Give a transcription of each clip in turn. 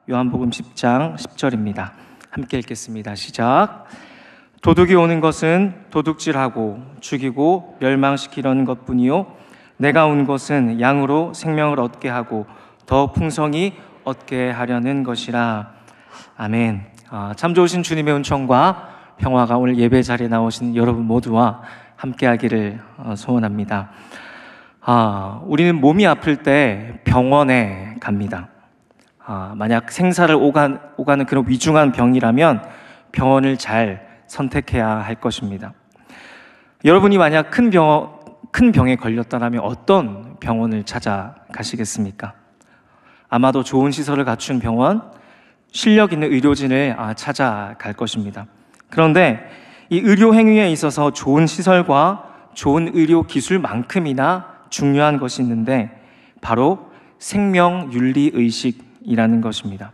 요한복음 10장 10절입니다. 함께 읽겠습니다. 시작. 도둑이 오는 것은 도둑질하고 죽이고 멸망시키려는 것뿐이요 내가 온 것은 양으로 생명을 얻게 하고 더 풍성히 얻게 하려는 것이라. 아멘. 참 좋으신 주님의 은총과 평화가 오늘 예배 자리에 나오신 여러분 모두와 함께하기를 소원합니다. 우리는 몸이 아플 때 병원에 갑니다. 만약 생사를 오가는 그런 위중한 병이라면 병원을 잘 선택해야 할 것입니다. 여러분이 만약 큰 병에 걸렸다면 어떤 병원을 찾아가시겠습니까? 아마도 좋은 시설을 갖춘 병원, 실력 있는 의료진을 찾아갈 것입니다. 그런데 이 의료 행위에 있어서 좋은 시설과 좋은 의료 기술만큼이나 중요한 것이 있는데 바로 생명윤리의식이라는 것입니다.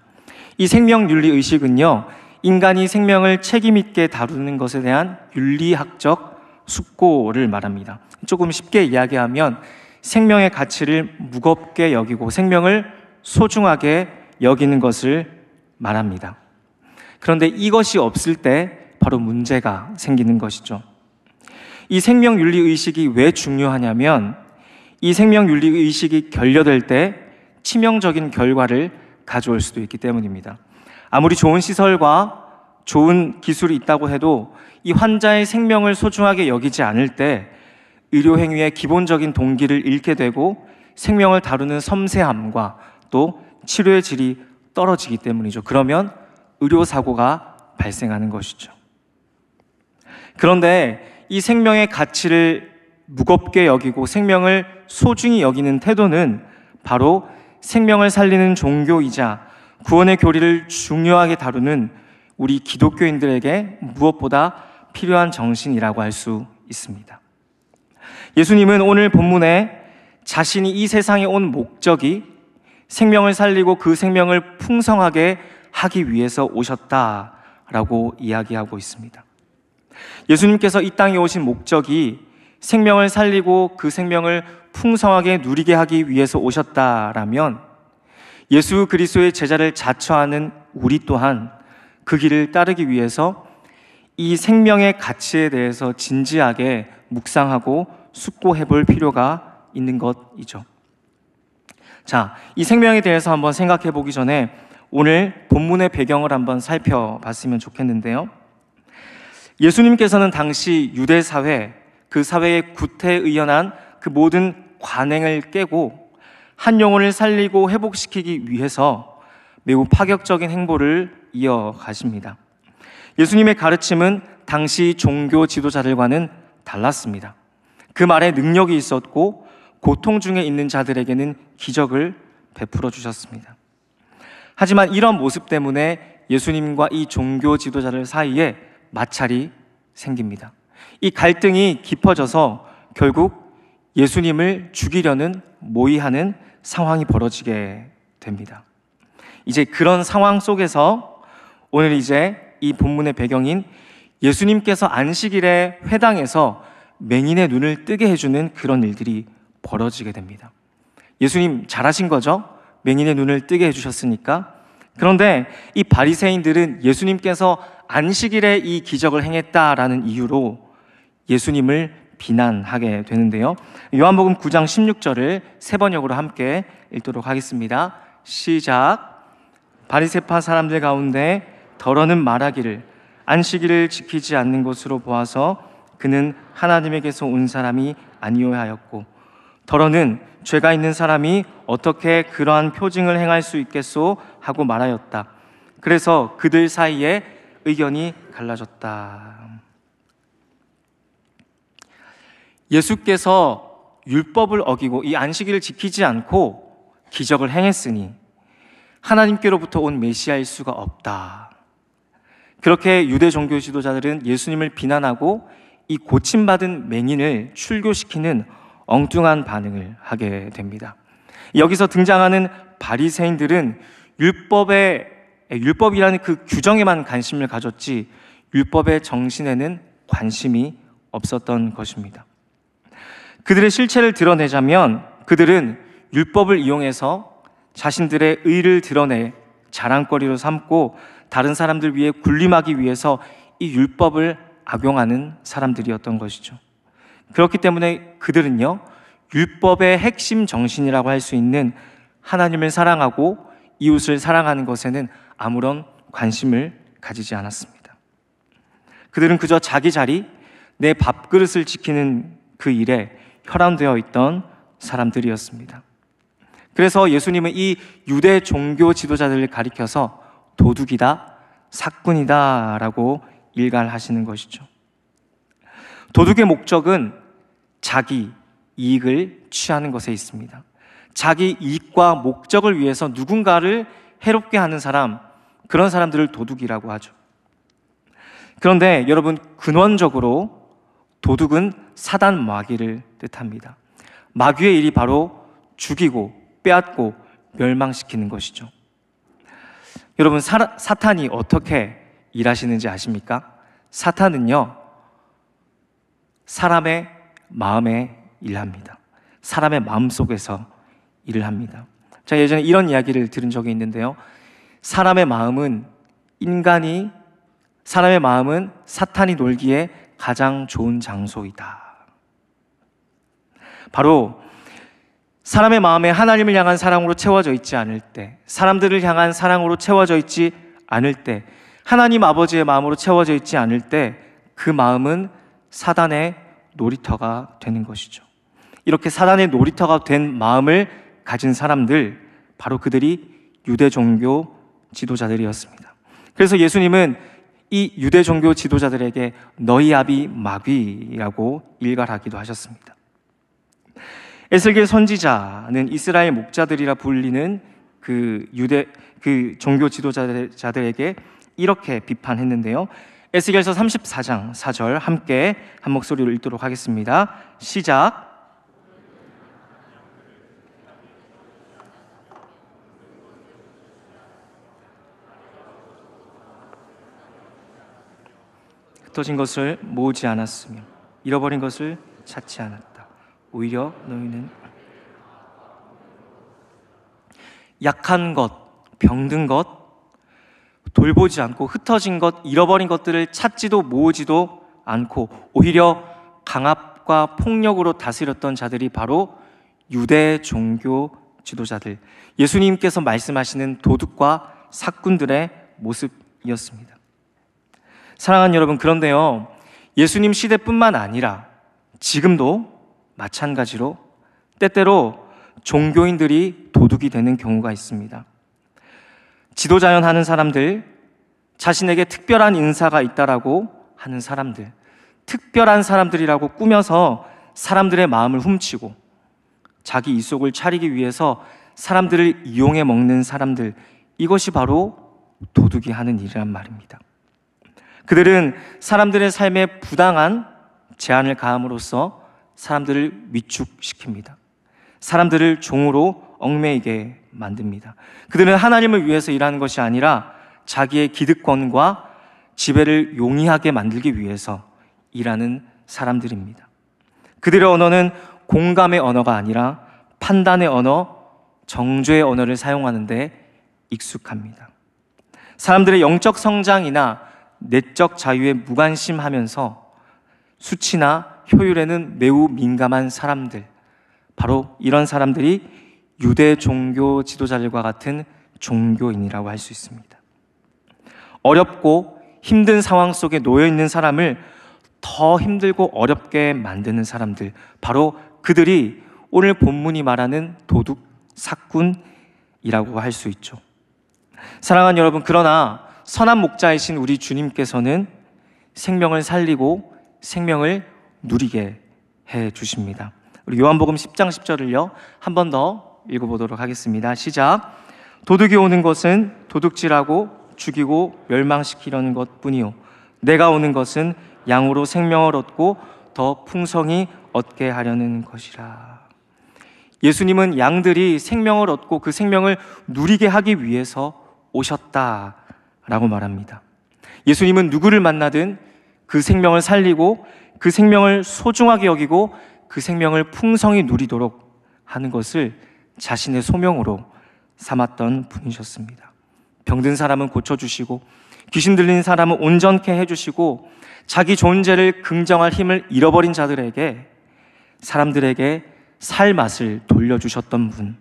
이 생명윤리의식은요, 인간이 생명을 책임있게 다루는 것에 대한 윤리학적 숙고를 말합니다. 조금 쉽게 이야기하면 생명의 가치를 무겁게 여기고 생명을 소중하게 여기는 것을 말합니다. 그런데 이것이 없을 때 바로 문제가 생기는 것이죠. 이 생명윤리의식이 왜 중요하냐면 이 생명윤리의식이 결여될 때 치명적인 결과를 가져올 수도 있기 때문입니다. 아무리 좋은 시설과 좋은 기술이 있다고 해도 이 환자의 생명을 소중하게 여기지 않을 때 의료행위의 기본적인 동기를 잃게 되고 생명을 다루는 섬세함과 또 치료의 질이 떨어지기 때문이죠. 그러면 의료사고가 발생하는 것이죠. 그런데 이 생명의 가치를 무겁게 여기고 생명을 소중히 여기는 태도는 바로 생명을 살리는 종교이자 구원의 교리를 중요하게 다루는 우리 기독교인들에게 무엇보다 필요한 정신이라고 할 수 있습니다. 예수님은 오늘 본문에 자신이 이 세상에 온 목적이 생명을 살리고 그 생명을 풍성하게 하기 위해서 오셨다라고 이야기하고 있습니다. 예수님께서 이 땅에 오신 목적이 생명을 살리고 그 생명을 풍성하게 누리게 하기 위해서 오셨다라면 예수 그리스도의 제자를 자처하는 우리 또한 그 길을 따르기 위해서 이 생명의 가치에 대해서 진지하게 묵상하고 숙고해 볼 필요가 있는 것이죠. 자, 이 생명에 대해서 한번 생각해 보기 전에 오늘 본문의 배경을 한번 살펴봤으면 좋겠는데요. 예수님께서는 당시 유대 사회, 그 사회의 구태의연한 그 모든 관행을 깨고 한 영혼을 살리고 회복시키기 위해서 매우 파격적인 행보를 이어가십니다. 예수님의 가르침은 당시 종교 지도자들과는 달랐습니다. 그 말에 능력이 있었고 고통 중에 있는 자들에게는 기적을 베풀어 주셨습니다. 하지만 이런 모습 때문에 예수님과 이 종교 지도자들 사이에 마찰이 생깁니다. 이 갈등이 깊어져서 결국 예수님을 죽이려는 모의하는 상황이 벌어지게 됩니다. 이제 그런 상황 속에서 오늘 이제 이 본문의 배경인 예수님께서 안식일에 회당에서 맹인의 눈을 뜨게 해주는 그런 일들이 벌어지게 됩니다. 예수님 잘하신 거죠? 맹인의 눈을 뜨게 해주셨으니까. 그런데 이 바리새인들은 예수님께서 안식일에 이 기적을 행했다라는 이유로 예수님을 비난하게 되는데요. 요한복음 9장 16절을 세 번역으로 함께 읽도록 하겠습니다. 시작. 바리새파 사람들 가운데 더러는 말하기를 안식일을 지키지 않는 것으로 보아서 그는 하나님에게서 온 사람이 아니어야 하였고 더러는 죄가 있는 사람이 어떻게 그러한 표징을 행할 수 있겠소 하고 말하였다. 그래서 그들 사이에 의견이 갈라졌다. 예수께서 율법을 어기고 이 안식일을 지키지 않고 기적을 행했으니 하나님께로부터 온 메시아일 수가 없다. 그렇게 유대 종교 지도자들은 예수님을 비난하고 이 고침받은 맹인을 출교시키는 엉뚱한 반응을 하게 됩니다. 여기서 등장하는 바리새인들은 율법이라는 그 규정에만 관심을 가졌지 율법의 정신에는 관심이 없었던 것입니다. 그들의 실체를 드러내자면 그들은 율법을 이용해서 자신들의 의를 드러내 자랑거리로 삼고 다른 사람들 위해 군림하기 위해서 이 율법을 악용하는 사람들이었던 것이죠. 그렇기 때문에 그들은요, 율법의 핵심 정신이라고 할 수 있는 하나님을 사랑하고 이웃을 사랑하는 것에는 아무런 관심을 가지지 않았습니다. 그들은 그저 자기 자리, 내 밥그릇을 지키는 그 일에 혈안되어 있던 사람들이었습니다. 그래서 예수님은 이 유대 종교 지도자들을 가리켜서 도둑이다, 사꾼이다 라고 일갈하시는 것이죠. 도둑의 목적은 자기 이익을 취하는 것에 있습니다. 자기 이익과 목적을 위해서 누군가를 해롭게 하는 사람, 그런 사람들을 도둑이라고 하죠. 그런데 여러분, 근원적으로 도둑은 사단 마귀를 뜻합니다. 마귀의 일이 바로 죽이고 빼앗고 멸망시키는 것이죠. 여러분, 사탄이 어떻게 일하시는지 아십니까? 사탄은요, 사람의 마음에 일합니다. 사람의 마음속에서 일을 합니다. 제가 예전에 이런 이야기를 들은 적이 있는데요, 사람의 마음은 사탄이 놀기에 가장 좋은 장소이다. 바로 사람의 마음에 하나님을 향한 사랑으로 채워져 있지 않을 때, 사람들을 향한 사랑으로 채워져 있지 않을 때, 하나님 아버지의 마음으로 채워져 있지 않을 때, 그 마음은 사단의 놀이터가 되는 것이죠. 이렇게 사단의 놀이터가 된 마음을 가진 사람들, 바로 그들이 유대 종교 지도자들이었습니다. 그래서 예수님은 이 유대 종교 지도자들에게 너희 아비 마귀라고 일갈하기도 하셨습니다. 에스겔 선지자는 이스라엘 목자들이라 불리는 그 종교 지도자들에게 이렇게 비판했는데요. 에스겔서 34장 4절 함께 한 목소리로 읽도록 하겠습니다. 시작. 흩어진 것을 모으지 않았으며 잃어버린 것을 찾지 않았다. 오히려 너희는 약한 것, 병든 것, 돌보지 않고 흩어진 것, 잃어버린 것들을 찾지도 모으지도 않고 오히려 강압과 폭력으로 다스렸던 자들이 바로 유대 종교 지도자들, 예수님께서 말씀하시는 도둑과 사꾼들의 모습이었습니다. 사랑하는 여러분, 그런데요, 예수님 시대뿐만 아니라 지금도 마찬가지로 때때로 종교인들이 도둑이 되는 경우가 있습니다. 지도자연 하는 사람들, 자신에게 특별한 인사가 있다라고 하는 사람들, 특별한 사람들이라고 꾸며서 사람들의 마음을 훔치고 자기 이속을 차리기 위해서 사람들을 이용해 먹는 사람들, 이것이 바로 도둑이 하는 일이란 말입니다. 그들은 사람들의 삶에 부당한 제한을 가함으로써 사람들을 위축시킵니다. 사람들을 종으로 얽매이게 만듭니다. 그들은 하나님을 위해서 일하는 것이 아니라 자기의 기득권과 지배를 용이하게 만들기 위해서 일하는 사람들입니다. 그들의 언어는 공감의 언어가 아니라 판단의 언어, 정죄의 언어를 사용하는데 익숙합니다. 사람들의 영적 성장이나 내적 자유에 무관심하면서 수치나 효율에는 매우 민감한 사람들, 바로 이런 사람들이 유대 종교 지도자들과 같은 종교인이라고 할 수 있습니다. 어렵고 힘든 상황 속에 놓여 있는 사람을 더 힘들고 어렵게 만드는 사람들, 바로 그들이 오늘 본문이 말하는 도둑, 사꾼이라고 할 수 있죠. 사랑하는 여러분, 그러나 선한 목자이신 우리 주님께서는 생명을 살리고 생명을 누리게 해 주십니다. 우리 요한복음 10장 10절을요 한 번 더 읽어보도록 하겠습니다. 시작. 도둑이 오는 것은 도둑질하고 죽이고 멸망시키려는 것뿐이요 내가 오는 것은 양으로 생명을 얻고 더 풍성히 얻게 하려는 것이라. 예수님은 양들이 생명을 얻고 그 생명을 누리게 하기 위해서 오셨다라고 말합니다. 예수님은 누구를 만나든 그 생명을 살리고 그 생명을 소중하게 여기고 그 생명을 풍성히 누리도록 하는 것을 자신의 소명으로 삼았던 분이셨습니다. 병든 사람은 고쳐주시고 귀신 들린 사람은 온전케 해주시고 자기 존재를 긍정할 힘을 잃어버린 자들에게, 사람들에게 살 맛을 돌려주셨던 분,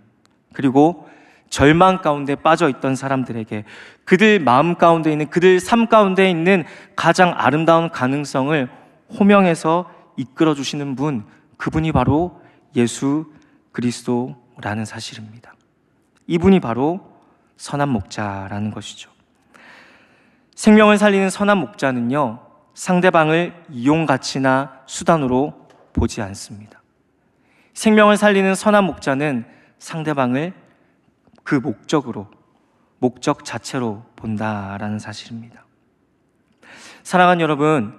그리고 절망 가운데 빠져있던 사람들에게 그들 마음 가운데 있는, 그들 삶 가운데 있는 가장 아름다운 가능성을 호명해서 이끌어주시는 분, 그분이 바로 예수 그리스도라는 사실입니다. 이분이 바로 선한 목자라는 것이죠. 생명을 살리는 선한 목자는요, 상대방을 이용가치나 수단으로 보지 않습니다. 생명을 살리는 선한 목자는 상대방을 그 목적 자체로 본다라는 사실입니다. 사랑하는 여러분,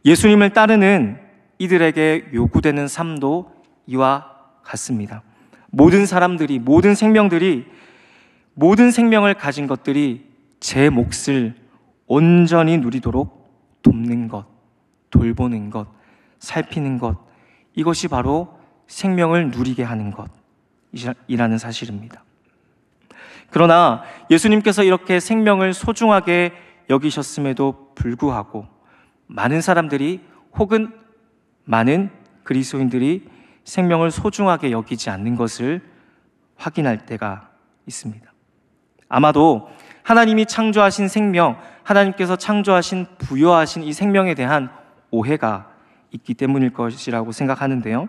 예수님을 따르는 이들에게 요구되는 삶도 이와 같습니다. 모든 사람들이, 모든 생명들이, 모든 생명을 가진 것들이 제 몫을 온전히 누리도록 돕는 것, 돌보는 것, 살피는 것, 이것이 바로 생명을 누리게 하는 것이라는 사실입니다. 그러나 예수님께서 이렇게 생명을 소중하게 여기셨음에도 불구하고 많은 사람들이, 혹은 많은 그리스도인들이 생명을 소중하게 여기지 않는 것을 확인할 때가 있습니다. 아마도 하나님이 창조하신 생명, 하나님께서 창조하신, 부여하신 이 생명에 대한 오해가 있기 때문일 것이라고 생각하는데요,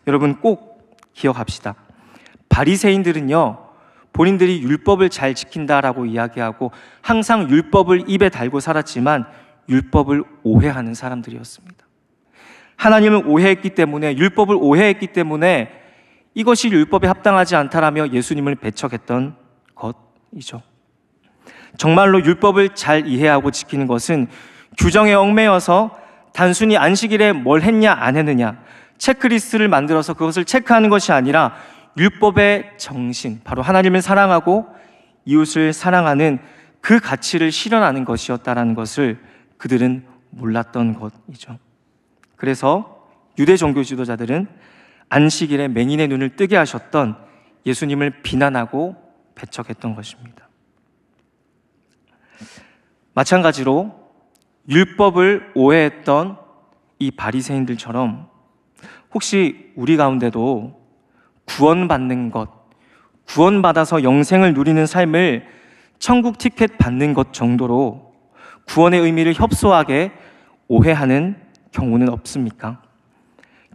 여러분 꼭 기억합시다. 바리새인들은요, 본인들이 율법을 잘 지킨다라고 이야기하고 항상 율법을 입에 달고 살았지만 율법을 오해하는 사람들이었습니다. 하나님을 오해했기 때문에, 율법을 오해했기 때문에 이것이 율법에 합당하지 않다라며 예수님을 배척했던 것이죠. 정말로 율법을 잘 이해하고 지키는 것은 규정에 얽매여서 단순히 안식일에 뭘 했냐 안 했느냐, 체크리스트를 만들어서 그것을 체크하는 것이 아니라 율법의 정신, 바로 하나님을 사랑하고 이웃을 사랑하는 그 가치를 실현하는 것이었다라는 것을 그들은 몰랐던 것이죠. 그래서 유대 종교 지도자들은 안식일에 맹인의 눈을 뜨게 하셨던 예수님을 비난하고 배척했던 것입니다. 마찬가지로 율법을 오해했던 이 바리새인들처럼 혹시 우리 가운데도 구원받는 것, 구원받아서 영생을 누리는 삶을 천국 티켓 받는 것 정도로 구원의 의미를 협소하게 오해하는 경우는 없습니까?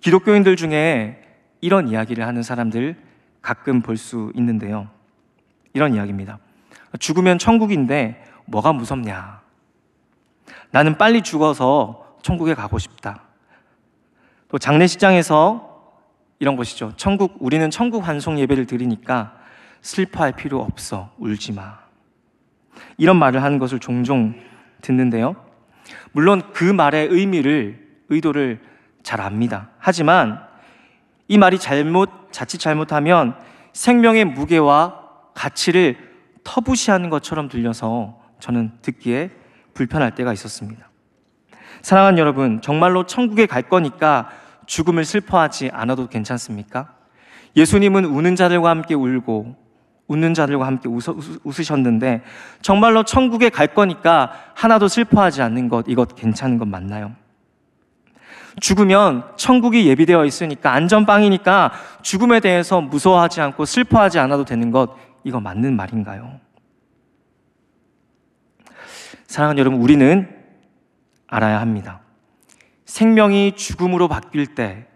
기독교인들 중에 이런 이야기를 하는 사람들 가끔 볼 수 있는데요, 이런 이야기입니다. 죽으면 천국인데 뭐가 무섭냐, 나는 빨리 죽어서 천국에 가고 싶다. 또 장례식장에서 이런 것이죠. 우리는 천국 환송 예배를 드리니까 슬퍼할 필요 없어, 울지 마. 이런 말을 하는 것을 종종 듣는데요, 물론 그 말의 의도를 잘 압니다. 하지만 이 말이 자칫 잘못하면 생명의 무게와 가치를 터부시하는 것처럼 들려서 저는 듣기에 불편할 때가 있었습니다. 사랑하는 여러분, 정말로 천국에 갈 거니까 죽음을 슬퍼하지 않아도 괜찮습니까? 예수님은 우는 자들과 함께 울고 웃는 자들과 함께 웃으셨는데 정말로 천국에 갈 거니까 하나도 슬퍼하지 않는 것, 이것 괜찮은 것 맞나요? 죽으면 천국이 예비되어 있으니까, 안전빵이니까 죽음에 대해서 무서워하지 않고 슬퍼하지 않아도 되는 것, 이거 맞는 말인가요? 사랑하는 여러분, 우리는 알아야 합니다. 생명이 죽음으로 바뀔 때,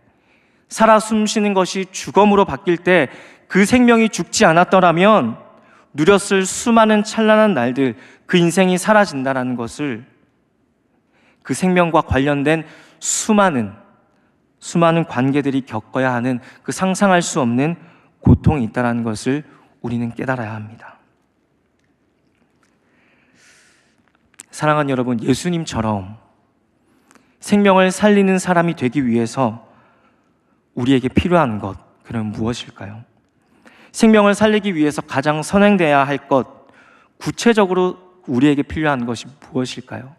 살아 숨쉬는 것이 죽음으로 바뀔 때 그 생명이 죽지 않았더라면 누렸을 수많은 찬란한 날들, 그 인생이 사라진다는 것을, 그 생명과 관련된 수많은 관계들이 겪어야 하는 그 상상할 수 없는 고통이 있다는 것을 우리는 깨달아야 합니다. 사랑하는 여러분, 예수님처럼 생명을 살리는 사람이 되기 위해서 우리에게 필요한 것, 그럼 무엇일까요? 생명을 살리기 위해서 가장 선행돼야 할 것, 구체적으로 우리에게 필요한 것이 무엇일까요?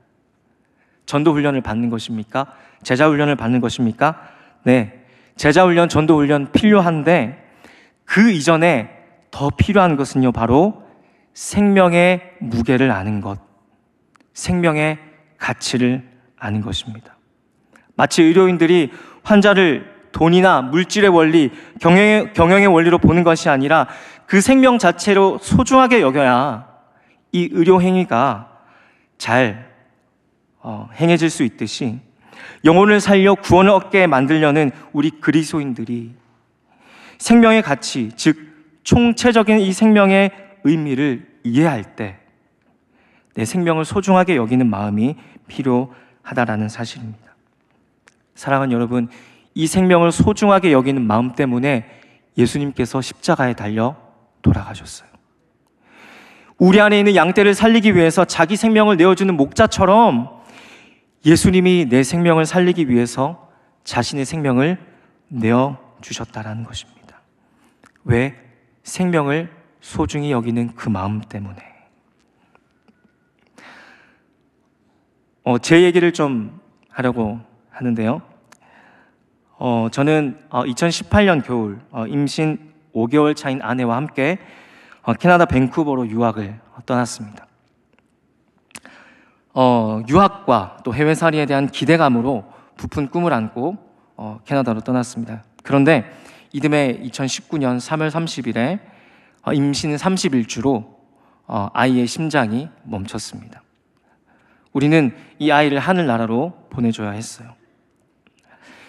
전도훈련을 받는 것입니까? 제자훈련을 받는 것입니까? 네, 제자훈련, 전도훈련 필요한데 그 이전에 더 필요한 것은요, 바로 생명의 무게를 아는 것, 생명의 가치를 아는 것입니다. 마치 의료인들이 환자를 돈이나 물질의 원리, 경영의 원리로 보는 것이 아니라 그 생명 자체로 소중하게 여겨야 이 의료 행위가 잘 행해질 수 있듯이 영혼을 살려 구원을 얻게 만들려는 우리 그리스도인들이 생명의 가치, 즉 총체적인 이 생명의 의미를 이해할 때 내 생명을 소중하게 여기는 마음이 필요하다라는 사실입니다. 사랑하는 여러분, 이 생명을 소중하게 여기는 마음 때문에 예수님께서 십자가에 달려 돌아가셨어요. 우리 안에 있는 양떼를 살리기 위해서 자기 생명을 내어주는 목자처럼 예수님이 내 생명을 살리기 위해서 자신의 생명을 내어주셨다라는 것입니다. 왜? 생명을 소중히 여기는 그 마음 때문에. 제 얘기를 좀 하려고 하는데요. 저는 2018년 겨울 임신 5개월 차인 아내와 함께 캐나다 밴쿠버로 유학을 떠났습니다. 유학과 또 해외살이에 대한 기대감으로 부푼 꿈을 안고 캐나다로 떠났습니다. 그런데 이듬해 2019년 3월 30일에 임신 31주로 아이의 심장이 멈췄습니다. 우리는 이 아이를 하늘나라로 보내줘야 했어요.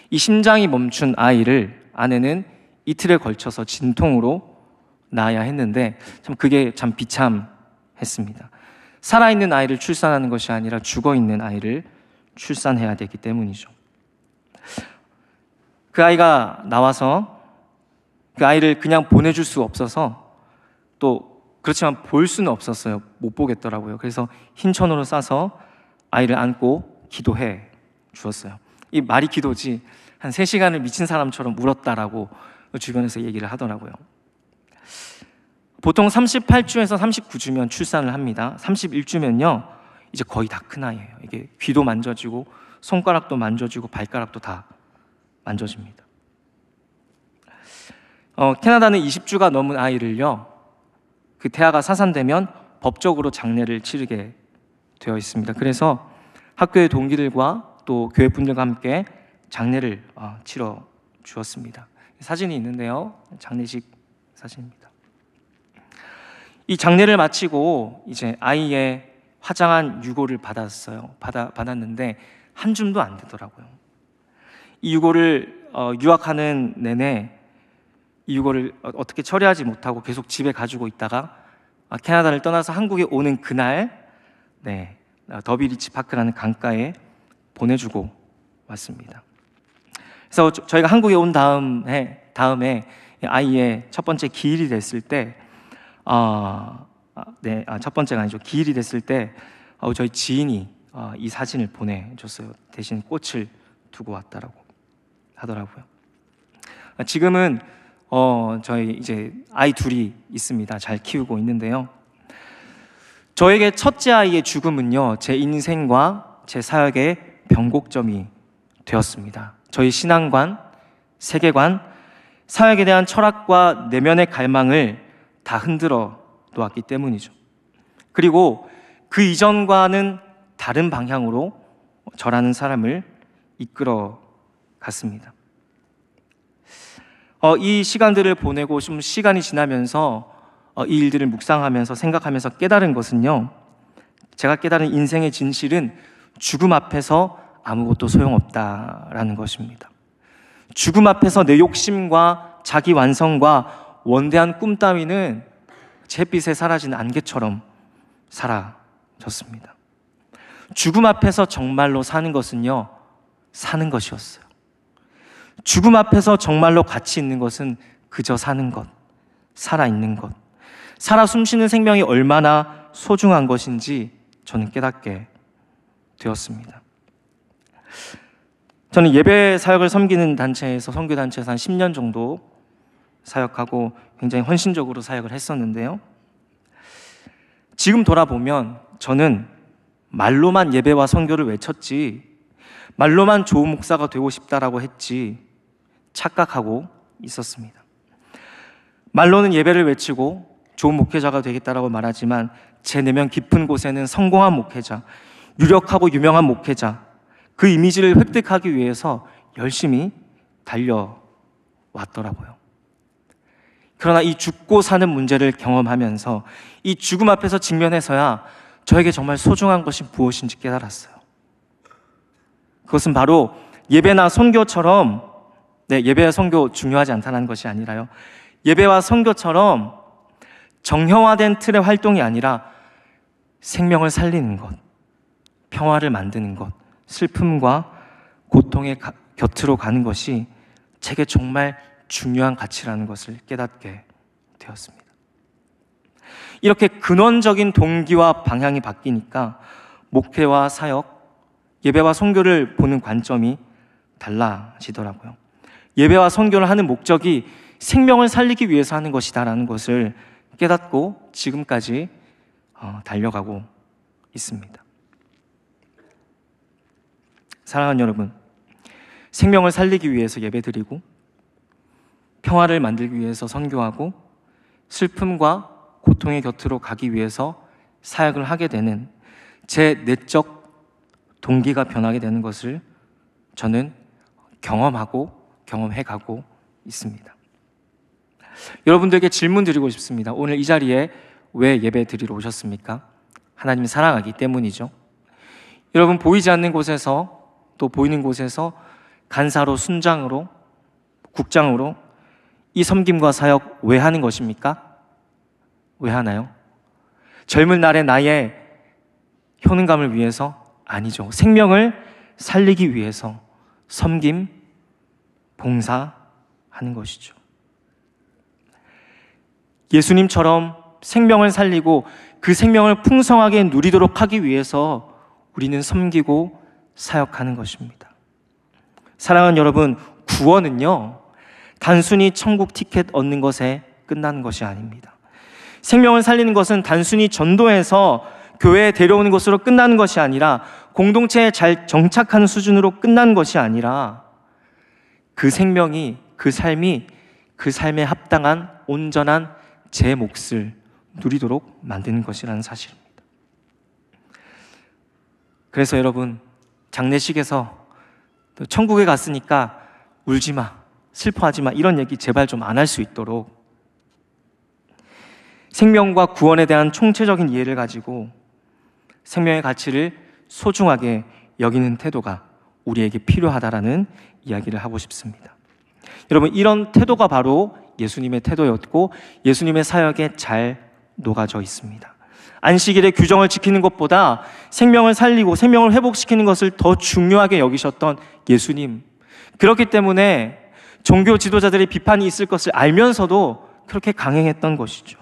이 심장이 멈춘 아이를 아내는 이틀에 걸쳐서 진통으로 낳아야 했는데 그게 참 비참했습니다. 살아있는 아이를 출산하는 것이 아니라 죽어있는 아이를 출산해야 되기 때문이죠. 그 아이가 나와서 그 아이를 그냥 보내줄 수 없어서, 또 그렇지만 볼 수는 없었어요. 못 보겠더라고요. 그래서 흰 천으로 싸서 아이를 안고 기도해 주었어요. 이 말이 기도지 한 3시간을 미친 사람처럼 울었다라고 주변에서 얘기를 하더라고요. 보통 38주에서 39주면 출산을 합니다. 31주면요 이제 거의 다 큰 아이예요. 이게 귀도 만져지고 손가락도 만져지고 발가락도 다 만져집니다. 캐나다는 20주가 넘은 아이를요, 그 태아가 사산되면 법적으로 장례를 치르게 되어 있습니다. 그래서 학교의 동기들과 또 교회 분들과 함께 장례를 치러 주었습니다. 사진이 있는데요, 장례식 사진입니다. 이 장례를 마치고 이제 아이의 화장한 유골을 받았는데 한 줌도 안 되더라고요. 이 유골을 유학하는 내내 이 유골을 어떻게 처리하지 못하고 계속 집에 가지고 있다가 캐나다를 떠나서 한국에 오는 그날 더비리치 파크라는 강가에 보내주고 왔습니다. 그래서 저희가 한국에 온 다음에 아이의 첫 번째 기일이 됐을 때 첫 번째가 아니죠. 기일이 됐을 때 저희 지인이 이 사진을 보내줬어요. 대신 꽃을 두고 왔다라고 하더라고요. 지금은 저희 이제 아이 둘이 있습니다. 잘 키우고 있는데요. 저에게 첫째 아이의 죽음은요, 제 인생과 제 사역의 변곡점이 되었습니다. 저희 신앙관, 세계관, 사역에 대한 철학과 내면의 갈망을 다 흔들어 놓았기 때문이죠. 그리고 그 이전과는 다른 방향으로 저라는 사람을 이끌어 갔습니다. 이 시간들을 보내고 좀 시간이 지나면서 이 일들을 묵상하면서 생각하면서 깨달은 것은요, 제가 깨달은 인생의 진실은 죽음 앞에서 아무것도 소용없다라는 것입니다. 죽음 앞에서 내 욕심과 자기 완성과 원대한 꿈 따위는 잿빛에 사라진 안개처럼 사라졌습니다. 죽음 앞에서 정말로 사는 것은요, 사는 것이었어요. 죽음 앞에서 정말로 가치 있는 것은 그저 사는 것, 살아있는 것, 살아 숨쉬는 생명이 얼마나 소중한 것인지 저는 깨닫게 되었습니다. 저는 예배 사역을 섬기는 단체에서, 선교단체에서 한 10년 정도 사역하고 굉장히 헌신적으로 사역을 했었는데요. 지금 돌아보면 저는 말로만 예배와 선교를 외쳤지, 말로만 좋은 목사가 되고 싶다라고 했지 착각하고 있었습니다. 말로는 예배를 외치고 좋은 목회자가 되겠다라고 말하지만 제 내면 깊은 곳에는 성공한 목회자, 유력하고 유명한 목회자, 그 이미지를 획득하기 위해서 열심히 달려왔더라고요. 그러나 이 죽고 사는 문제를 경험하면서 이 죽음 앞에서 직면해서야 저에게 정말 소중한 것이 무엇인지 깨달았어요. 그것은 바로 예배나 선교처럼, 예배와 선교 중요하지 않다는 것이 아니라요, 예배와 선교처럼 정형화된 틀의 활동이 아니라 생명을 살리는 것, 평화를 만드는 것, 슬픔과 고통의 곁으로 가는 것이 제게 정말 중요한 가치라는 것을 깨닫게 되었습니다. 이렇게 근원적인 동기와 방향이 바뀌니까 목회와 사역, 예배와 선교를 보는 관점이 달라지더라고요. 예배와 선교를 하는 목적이 생명을 살리기 위해서 하는 것이다라는 것을 깨닫고 지금까지 달려가고 있습니다. 사랑하는 여러분, 생명을 살리기 위해서 예배드리고 평화를 만들기 위해서 선교하고 슬픔과 고통의 곁으로 가기 위해서 사역을 하게 되는 제 내적 동기가 변하게 되는 것을 저는 경험해가고 있습니다. 여러분들에게 질문 드리고 싶습니다. 오늘 이 자리에 왜 예배 드리러 오셨습니까? 하나님을 사랑하기 때문이죠. 여러분, 보이지 않는 곳에서 또 보이는 곳에서 간사로, 순장으로, 국장으로 이 섬김과 사역 왜 하는 것입니까? 왜 하나요? 젊은 날의 나의 효능감을 위해서? 아니죠. 생명을 살리기 위해서 섬김, 봉사하는 것이죠. 예수님처럼 생명을 살리고 그 생명을 풍성하게 누리도록 하기 위해서 우리는 섬기고 사역하는 것입니다. 사랑하는 여러분, 구원은요, 단순히 천국 티켓 얻는 것에 끝나는 것이 아닙니다. 생명을 살리는 것은 단순히 전도해서 교회에 데려오는 것으로 끝나는 것이 아니라, 공동체에 잘 정착하는 수준으로 끝나는 것이 아니라, 그 생명이, 그 삶이 그 삶에 합당한 온전한 제 몫을 누리도록 만드는 것이라는 사실입니다. 그래서 여러분, 장례식에서 또 천국에 갔으니까 울지 마, 슬퍼하지 마, 이런 얘기 제발 좀 안 할 수 있도록 생명과 구원에 대한 총체적인 이해를 가지고 생명의 가치를 소중하게 여기는 태도가 우리에게 필요하다라는 이야기를 하고 싶습니다. 여러분, 이런 태도가 바로 예수님의 태도였고 예수님의 사역에 잘 녹아져 있습니다. 안식일의 규정을 지키는 것보다 생명을 살리고 생명을 회복시키는 것을 더 중요하게 여기셨던 예수님, 그렇기 때문에 종교 지도자들의 비판이 있을 것을 알면서도 그렇게 강행했던 것이죠.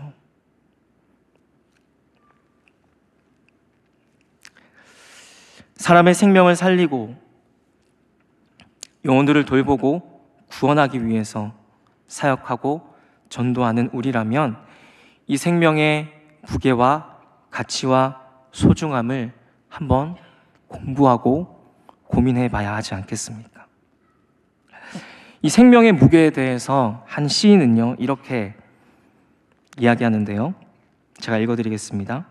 사람의 생명을 살리고 영혼들을 돌보고 구원하기 위해서 사역하고 전도하는 우리라면 이 생명의 무게와 가치와 소중함을 한번 공부하고 고민해 봐야 하지 않겠습니까? 이 생명의 무게에 대해서 한 시인은요, 이렇게 이야기하는데요. 제가 읽어드리겠습니다.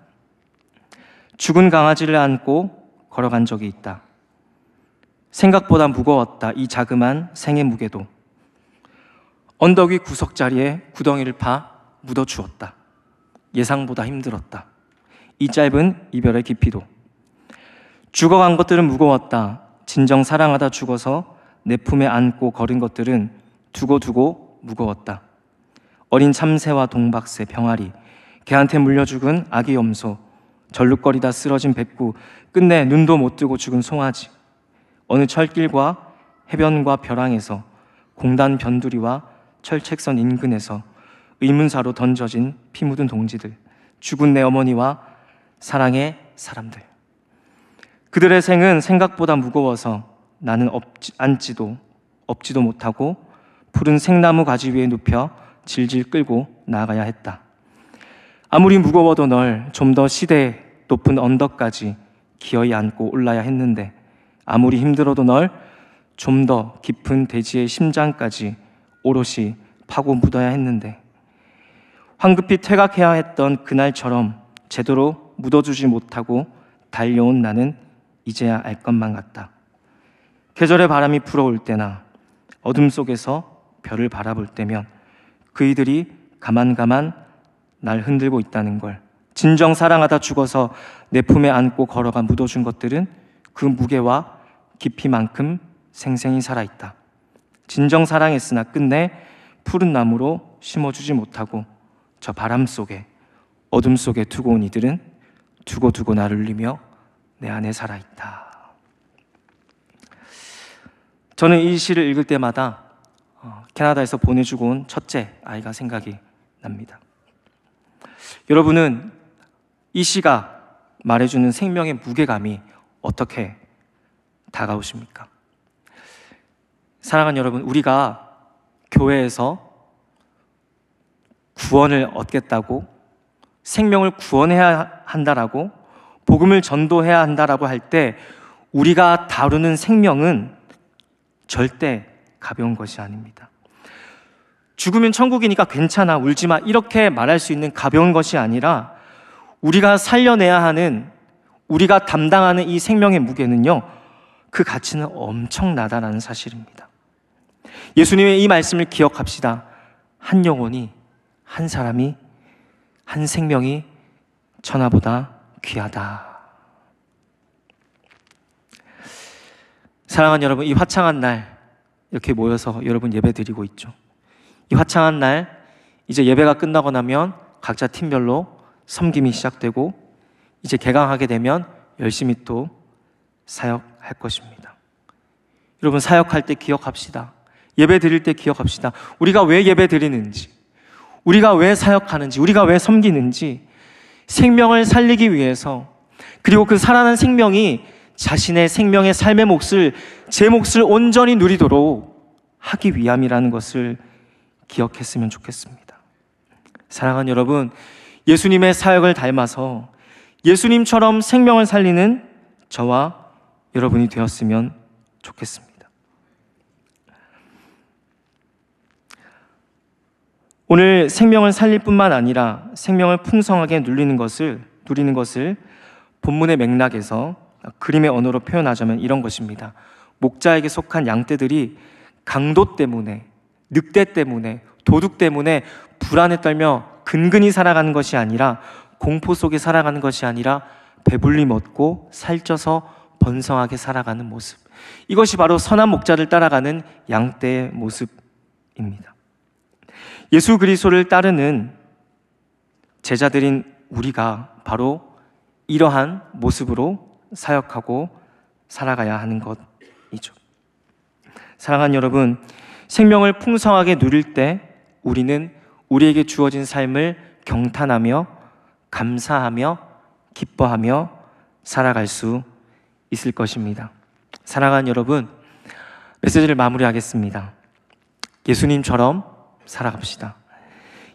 죽은 강아지를 안고 걸어간 적이 있다. 생각보다 무거웠다. 이 자그만 생의 무게도. 언덕 위 구석자리에 구덩이를 파 묻어주었다. 예상보다 힘들었다. 이 짧은 이별의 깊이도. 죽어간 것들은 무거웠다. 진정 사랑하다 죽어서 내 품에 안고 걸은 것들은 두고두고 무거웠다. 어린 참새와 동박새, 병아리, 개한테 물려 죽은 아기 염소, 절룩거리다 쓰러진 뱉구, 끝내 눈도 못 뜨고 죽은 송아지, 어느 철길과 해변과 벼랑에서, 공단 변두리와 철책선 인근에서 의문사로 던져진 피 묻은 동지들, 죽은 내 어머니와 사랑의 사람들. 그들의 생은 생각보다 무거워서 나는 앉지도 못하고 푸른 생나무 가지 위에 눕혀 질질 끌고 나아가야 했다. 아무리 무거워도 널 좀 더 시대 높은 언덕까지 기어이 안고 올라야 했는데, 아무리 힘들어도 널 좀 더 깊은 대지의 심장까지 오롯이 파고 묻어야 했는데, 황급히 퇴각해야 했던 그날처럼 제대로 묻어주지 못하고 달려온 나는 이제야 알 것만 같다. 계절의 바람이 불어올 때나 어둠 속에서 별을 바라볼 때면 그이들이 가만가만 날 흔들고 있다는 걸, 진정 사랑하다 죽어서 내 품에 안고 걸어가 묻어준 것들은 그 무게와 깊이만큼 생생히 살아있다. 진정 사랑했으나 끝내 푸른 나무로 심어주지 못하고 저 바람 속에 어둠 속에 두고 온 이들은 두고두고 나를 울리며 내 안에 살아있다. 저는 이 시를 읽을 때마다 캐나다에서 보내주고 온 첫째 아이가 생각이 납니다. 여러분은 이 시가 말해주는 생명의 무게감이 어떻게 다가오십니까? 사랑하는 여러분, 우리가 교회에서 구원을 얻겠다고, 생명을 구원해야 한다라고, 복음을 전도해야 한다라고 할 때 우리가 다루는 생명은 절대 가벼운 것이 아닙니다. 죽으면 천국이니까 괜찮아, 울지 마, 이렇게 말할 수 있는 가벼운 것이 아니라 우리가 살려내야 하는, 우리가 담당하는 이 생명의 무게는요, 그 가치는 엄청나다라는 사실입니다. 예수님의 이 말씀을 기억합시다. 한 영혼이, 한 사람이, 한 생명이 천하보다 귀하다. 사랑하는 여러분, 이 화창한 날 이렇게 모여서 여러분 예배 드리고 있죠. 이 화창한 날, 이제 예배가 끝나고 나면 각자 팀별로 섬김이 시작되고 이제 개강하게 되면 열심히 또 사역할 것입니다. 여러분, 사역할 때 기억합시다. 예배 드릴 때 기억합시다. 우리가 왜 예배 드리는지, 우리가 왜 사역하는지, 우리가 왜 섬기는지, 생명을 살리기 위해서, 그리고 그 살아난 생명이 자신의 생명의 삶의 몫을, 제 몫을 온전히 누리도록 하기 위함이라는 것을 기억했으면 좋겠습니다. 사랑하는 여러분, 예수님의 사역을 닮아서 예수님처럼 생명을 살리는 저와 여러분이 되었으면 좋겠습니다. 오늘 생명을 살릴 뿐만 아니라 생명을 풍성하게 누리는 것을 본문의 맥락에서 그림의 언어로 표현하자면 이런 것입니다. 목자에게 속한 양떼들이 강도 때문에, 늑대 때문에, 도둑 때문에 불안에 떨며 근근히 살아가는 것이 아니라, 공포 속에 살아가는 것이 아니라 배불리 먹고 살쪄서 번성하게 살아가는 모습, 이것이 바로 선한 목자를 따라가는 양떼의 모습입니다. 예수 그리스도를 따르는 제자들인 우리가 바로 이러한 모습으로 사역하고 살아가야 하는 것이죠. 사랑하는 여러분, 생명을 풍성하게 누릴 때 우리는 우리에게 주어진 삶을 경탄하며 감사하며 기뻐하며 살아갈 수 있을 것입니다. 사랑하는 여러분, 메시지를 마무리하겠습니다. 예수님처럼 살아갑시다.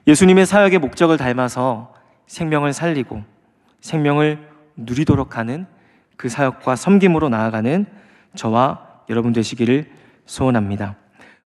예수님의 사역의 목적을 닮아서 생명을 살리고 생명을 누리도록 하는 그 사역과 섬김으로 나아가는 저와 여러분 되시기를 소원합니다.